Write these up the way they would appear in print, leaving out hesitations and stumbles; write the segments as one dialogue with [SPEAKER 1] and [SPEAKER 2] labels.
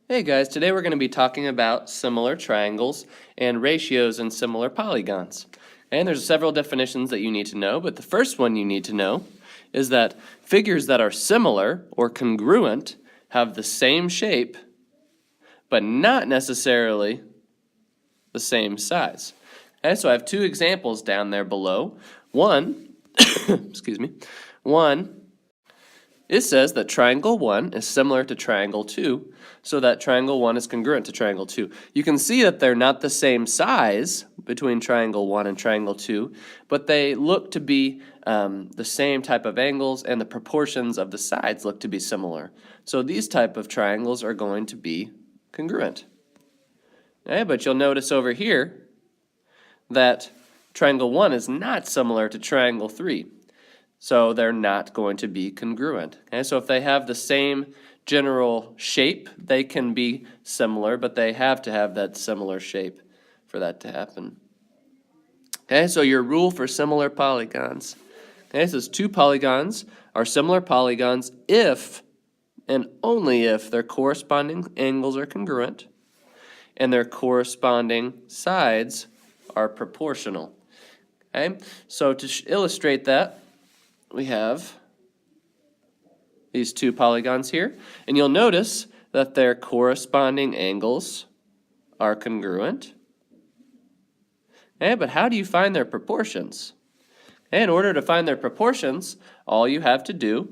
[SPEAKER 1] Hey guys, today we're going to be talking about similar triangles and ratios in similar polygons. And there's several definitions that you need to know, but the first one you need to know is that figures that are similar or congruent have the same shape, but not necessarily the same size. Okay, so I have two examples down there below. One, excuse me, one, it says that triangle 1 is similar to triangle 2, so that triangle 1 is congruent to triangle 2. You can see that they're not the same size between triangle 1 and triangle 2, but they look to be the same type of angles, and the proportions of the sides look to be similar. So these type of triangles are going to be congruent. Okay, but you'll notice over here that triangle 1 is not similar to triangle 3. So they're not going to be congruent. Okay, so if they have the same general shape, they can be similar, but they have to have that similar shape for that to happen. Okay, so your rule for similar polygons. Okay, it says two polygons are similar polygons if and only if their corresponding angles are congruent and their corresponding sides are proportional. Okay, so to illustrate that, we have these two polygons here, and you'll notice that their corresponding angles are congruent. Okay, but how do you find their proportions? Okay, in order to find their proportions, all you have to do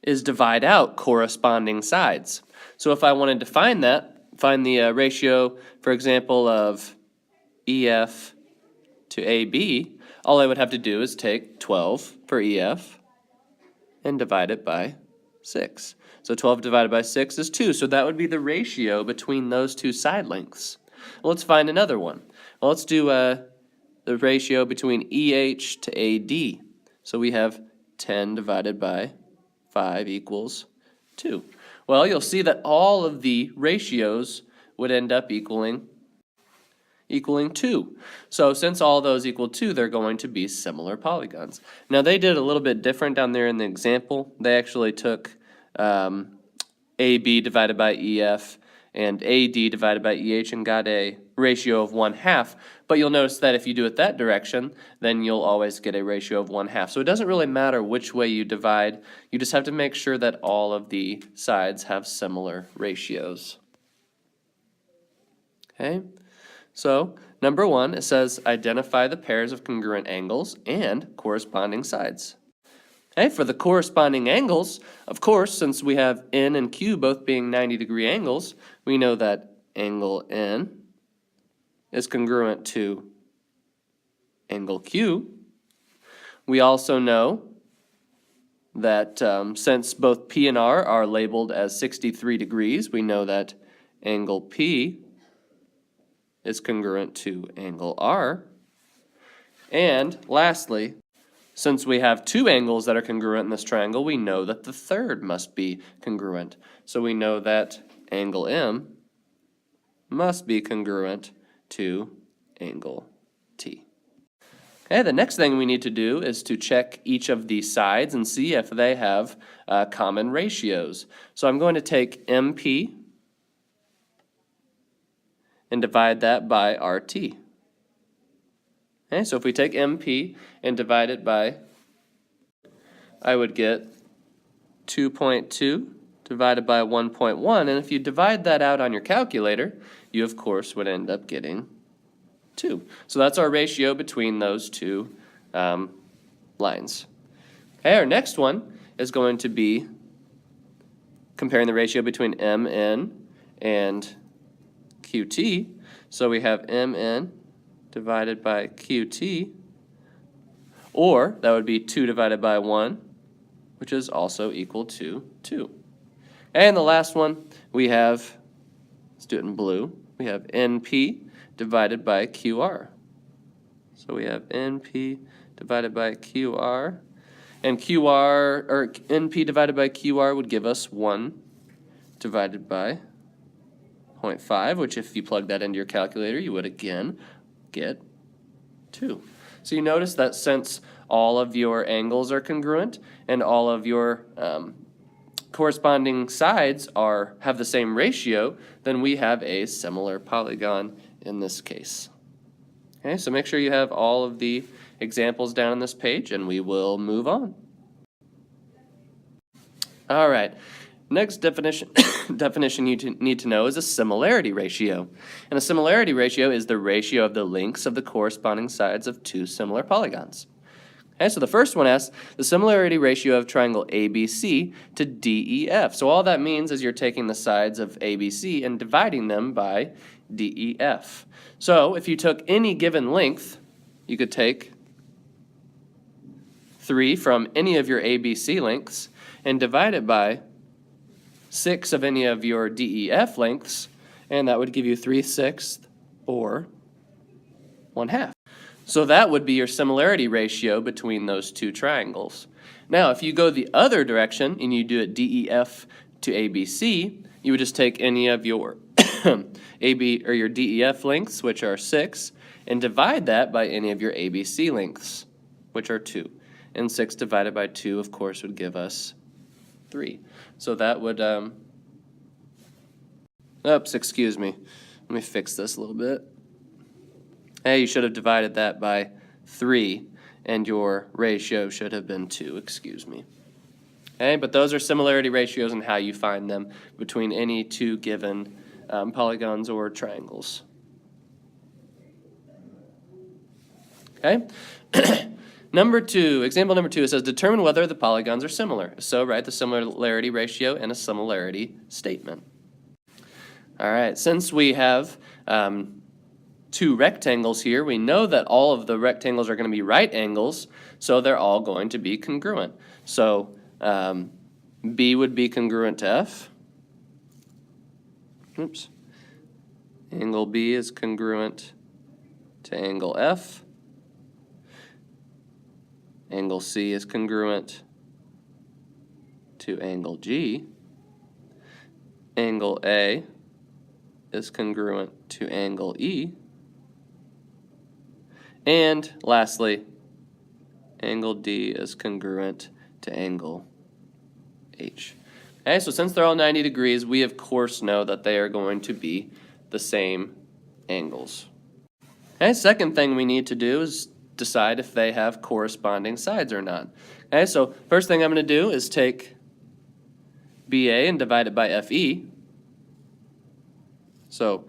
[SPEAKER 1] is divide out corresponding sides. So if I wanted to find the ratio, for example, of EF to AB, all I would have to do is take 12 for EF and divide it by 6. So 12 divided by 6 is 2, so that would be the ratio between those two side lengths. Well, let's find another one. Well, let's do the ratio between EH to AD. So we have 10 divided by 5 equals 2. Well, you'll see that all of the ratios would end up equaling 2. So since all those equal 2, they're going to be similar polygons. Now they did a little bit different down there in the example. They actually took AB divided by EF and AD divided by EH and got a ratio of 1/2. But you'll notice that if you do it that direction, then you'll always get a ratio of 1/2. So it doesn't really matter which way you divide. You just have to make sure that all of the sides have similar ratios. Okay? So, number 1, it says identify the pairs of congruent angles and corresponding sides. Okay, for the corresponding angles, of course, since we have N and Q both being 90-degree angles, we know that angle N is congruent to angle Q. We also know that since both P and R are labeled as 63 degrees, we know that angle P is congruent to angle R. And lastly, since we have two angles that are congruent in this triangle, we know that the third must be congruent. So we know that angle M must be congruent to angle T. Okay, the next thing we need to do is to check each of these sides and see if they have common ratios. So I'm going to take MP and divide that by RT. Okay, so if we take MP and divide it by, I would get 2.2 divided by 1.1, and if you divide that out on your calculator, you of course would end up getting 2. So that's our ratio between those two lines. Okay, our next one is going to be comparing the ratio between MN and QT. So we have MN divided by QT, or that would be 2 divided by 1, which is also equal to 2. And the last one we have, let's do it in blue, we have NP divided by QR. So we have NP divided by QR, and QR, or NP divided by QR would give us 1 divided by 0.5, which if you plug that into your calculator, you would again get 2. So you notice that since all of your angles are congruent and all of your corresponding sides have the same ratio, then we have a similar polygon in this case. Okay, so make sure you have all of the examples down on this page, and we will move on. All right, next definition you need to know is a similarity ratio. And a similarity ratio is the ratio of the lengths of the corresponding sides of two similar polygons. Okay, so the first one asks the similarity ratio of triangle ABC to DEF. So all that means is you're taking the sides of ABC and dividing them by DEF. So if you took any given length, you could take 3 from any of your ABC lengths and divide it by 6 of any of your DEF lengths, and that would give you 3/6 or 1/2. So that would be your similarity ratio between those two triangles. Now, if you go the other direction and you do it DEF to ABC, you would just take any of your AB or your DEF lengths, which are 6, and divide that by any of your ABC lengths, which are 2. And 6 divided by 2, of course, would give us 3. So that would, oops, excuse me. Let me fix this a little bit. Hey, you should have divided that by 3, and your ratio should have been 2, excuse me. Okay, but those are similarity ratios and how you find them between any two given polygons or triangles. Okay? Example number 2, it says determine whether the polygons are similar. So write the similarity ratio and a similarity statement. All right, since we have two rectangles here, we know that all of the rectangles are going to be right angles, so they're all going to be congruent. So B would be congruent to F. Oops. Angle B is congruent to angle F. Angle C is congruent to angle G. Angle A is congruent to angle E. And lastly, angle D is congruent to angle H. Okay, so since they're all 90 degrees, we of course know that they are going to be the same angles. Okay, second thing we need to do is decide if they have corresponding sides or not. Okay, so first thing I'm going to do is take BA and divide it by FE. So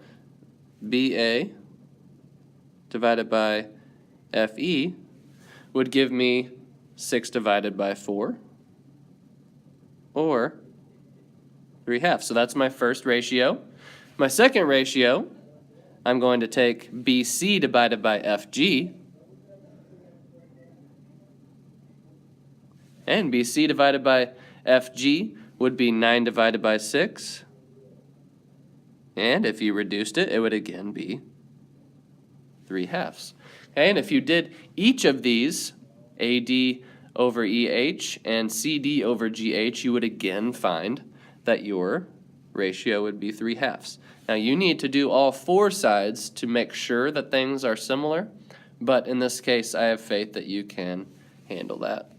[SPEAKER 1] BA divided by FE would give me 6 divided by 4, or 3/2. So that's my first ratio. My second ratio, I'm going to take BC divided by FG, and BC divided by FG would be 9 divided by 6, and if you reduced it, it would again be 3/2. Okay, and if you did each of these, AD over EH and CD over GH, you would again find that your ratio would be 3/2. Now you need to do all 4 sides to make sure that things are similar, but in this case I have faith that you can handle that.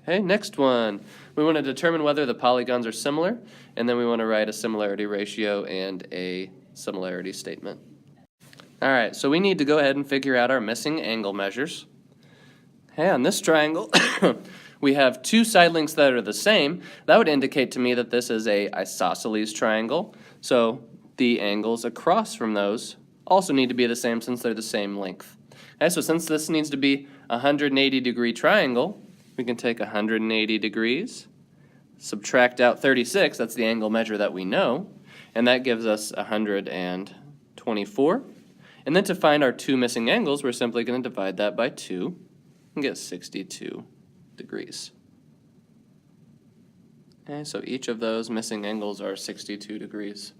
[SPEAKER 1] Okay, next one. We want to determine whether the polygons are similar, and then we want to write a similarity ratio and a similarity statement. All right, so we need to go ahead and figure out our missing angle measures. Okay, on this triangle, we have 2 side lengths that are the same. That would indicate to me that this is a isosceles triangle, so the angles across from those also need to be the same since they're the same length. Okay, so since this needs to be a 180-degree triangle, we can take 180 degrees, subtract out 36, that's the angle measure that we know, and that gives us 124. And then to find our 2 missing angles, we're simply going to divide that by 2 and get 62 degrees. Okay, so each of those missing angles are 62 degrees.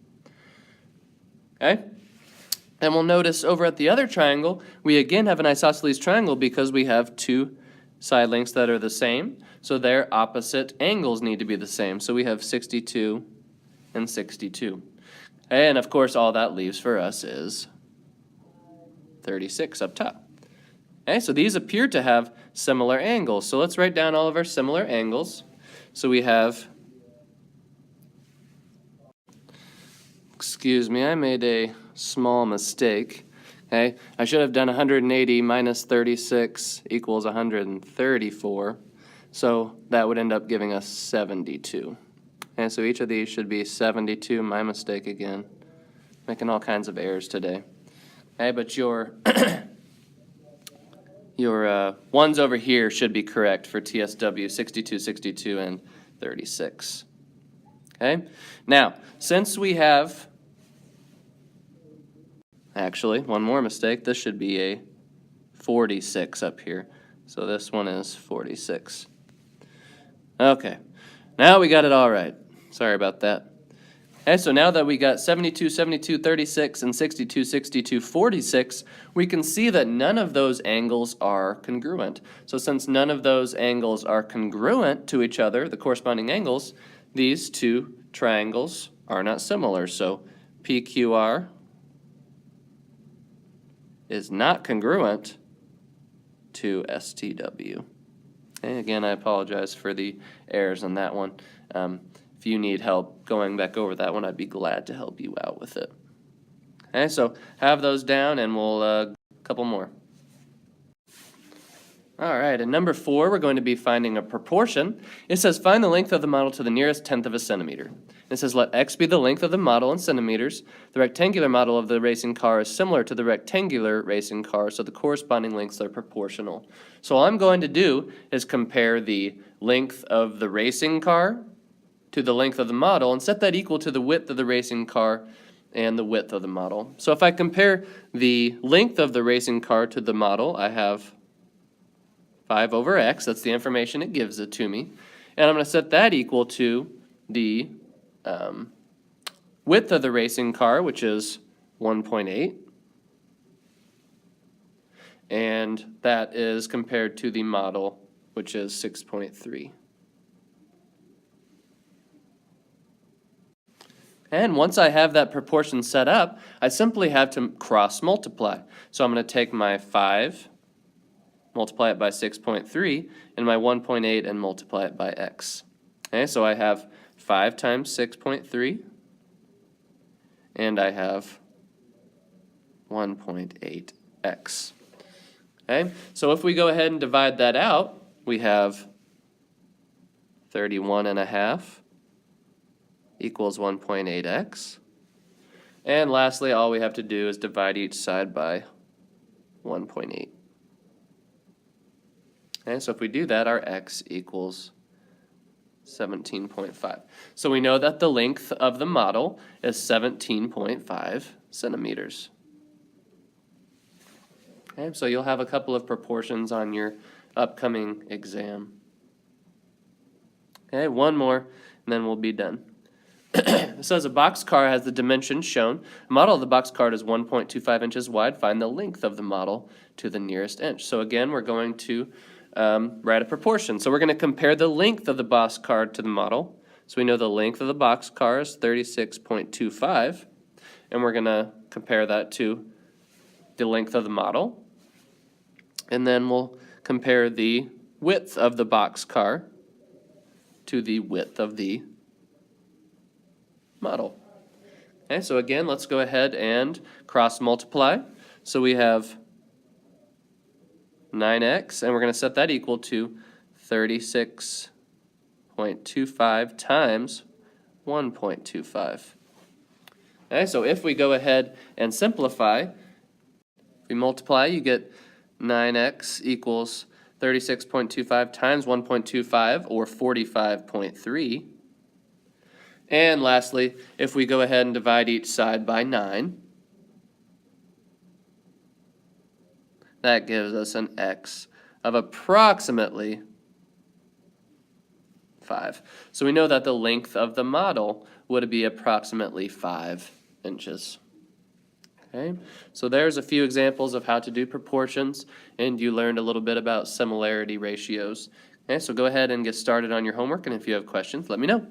[SPEAKER 1] Okay? And we'll notice over at the other triangle, we again have an isosceles triangle because we have 2 side lengths that are the same, so their opposite angles need to be the same. So we have 62 and 62. And of course, all that leaves for us is 36 up top. Okay, so these appear to have similar angles. So let's write down all of our similar angles. So we have, excuse me, I made a small mistake. Okay, I should have done 180 minus 36 equals 134. So that would end up giving us 72. And so each of these should be 72, my mistake again. Making all kinds of errors today. Okay, but your ones over here should be correct for TSW 62, 62, and 36. Okay? Now, since we have, actually, one more mistake, this should be a 46 up here. So this one is 46. Okay, now we got it all right. Sorry about that. Okay, so now that we got 72, 72, 36, and 62, 62, 46, we can see that none of those angles are congruent. So since none of those angles are congruent to each other, the corresponding angles, these two triangles are not similar. So PQR is not congruent to STW. Okay, again, I apologize for the errors on that one. If you need help going back over that one, I'd be glad to help you out with it. Okay, so have those down and we'll couple more. All right, and number 4, we're going to be finding a proportion. It says find the length of the model to the nearest tenth of a centimeter. It says let x be the length of the model in centimeters. The rectangular model of the racing car is similar to the rectangular racing car, so the corresponding lengths are proportional. So all I'm going to do is compare the length of the racing car to the length of the model and set that equal to the width of the racing car and the width of the model. So if I compare the length of the racing car to the model, I have 5 over x, that's the information it gives it to me. And I'm going to set that equal to the width of the racing car, which is 1.8. And that is compared to the model, which is 6.3. And once I have that proportion set up, I simply have to cross multiply. So I'm going to take my 5, multiply it by 6.3, and my 1.8 and multiply it by x. Okay, so I have 5 times 6.3, and I have 1.8x. Okay, so if we go ahead and divide that out, we have 31.5 equals 1.8x. And lastly, all we have to do is divide each side by 1.8. Okay, so if we do that, our x equals 17.5. So we know that the length of the model is 17.5 centimeters. Okay, so you'll have a couple of proportions on your upcoming exam. Okay, one more, and then we'll be done. It says a box car has the dimensions shown. The model of the box car is 1.25 inches wide. Find the length of the model to the nearest inch. So again, we're going to write a proportion. So we're going to compare the length of the box car to the model. So we know the length of the box car is 36.25, and we're going to compare that to the length of the model. And then we'll compare the width of the box car to the width of the model. Okay, so again, let's go ahead and cross multiply. So we have 9x, and we're going to set that equal to 36.25 times 1.25. Okay, so if we go ahead and simplify, if we multiply, you get 9x equals 36.25 times 1.25, or 45.3. And lastly, if we go ahead and divide each side by 9, that gives us an x of approximately 5. So we know that the length of the model would be approximately 5 inches. Okay, so there's a few examples of how to do proportions, and you learned a little bit about similarity ratios. Okay, so go ahead and get started on your homework, and if you have questions, let me know.